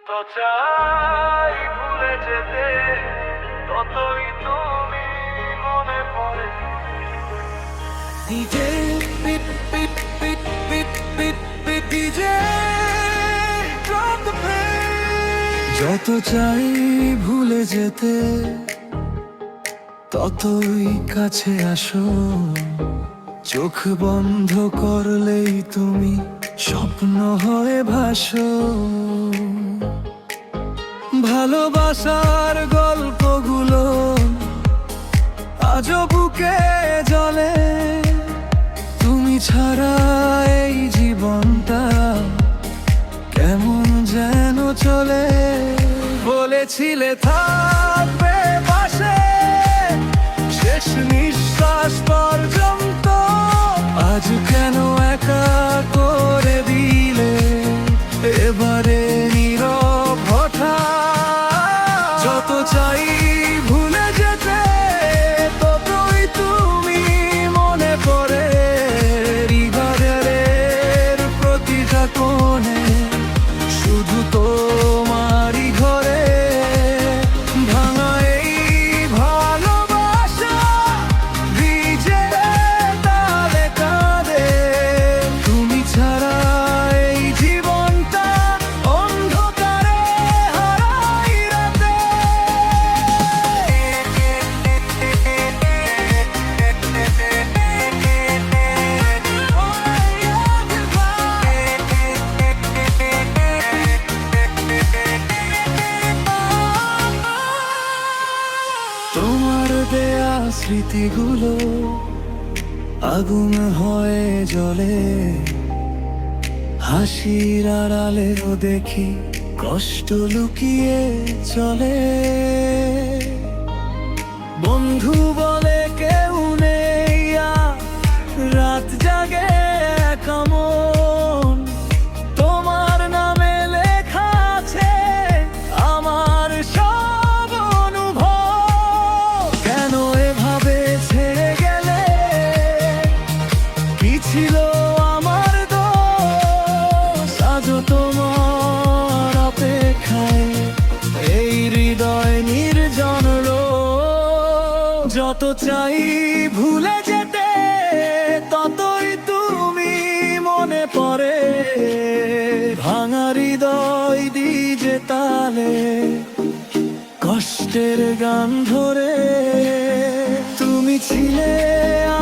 তো চাই ভুলে যেতে, ততই তুমি মনে পড়ে। DJ beat beat beat beat beat beat DJ drop the pain। যত চাই ভুলে যেতে, ততই কাছে আসো। চোখ বন্ধ করলেই তুমি স্বপ্ন হয়ে ভাসো। ভালোবাসার গল্পগুলো আজও বুকে জ্বলে। তুমি ছাড়া এই জীবনটা কেমন যেন চলে। বলেছিলে থাকবে পাশে শেষ নিঃশ্বাস পর্যন্ত, আজ কেন একা করে দিলে এবারে নীরব হঠাৎ। যত চাই ভুলে যেতে, ততই তুমি মনে পড়ে। হৃদয়ের প্রতিটা কোণে শুধু তোমারই ঘরে ভাঙা এই ভালোবাসা ভিজে তালে কাঁদে। তুমি ছাড়া এই জীবনটা অন্ধকারে হারাই রাতে। তোমার দেয়া স্মৃতিগুলো আগুন হয়ে জ্বলে। হাসির আড়ালেও দেখি কষ্ট লুকিয়ে চলে। বন্ধু বলে কেউ নেই আর, রাত জাগে একা মন। তোমার নামে লেখা আছে আমার সব অনুভব। কেন এভাবে ছেড়ে গেলে? কি ছিল আমার দোষ? আজও তোমার অপেক্ষায় এই হৃদয় নির্জন রোদ। যত চাই ভুলে যেতে, ততই তুমি মনে পড়ে। ভাঙা হৃদয় দিজে তালে কষ্টের গান ধরে। তুমি ছিলে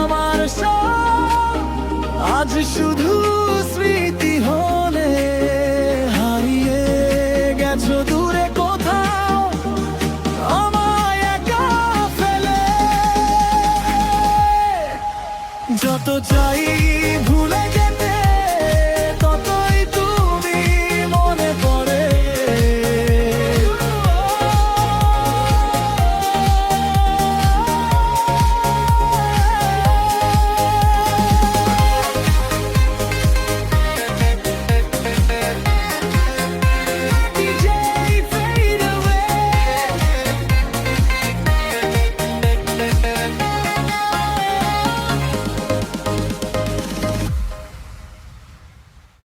আমার সব, আজ শুধু স্মৃতি হলে হারিয়ে গেছো দূরে কোথাও আমায় একা ফেলে। যত চাই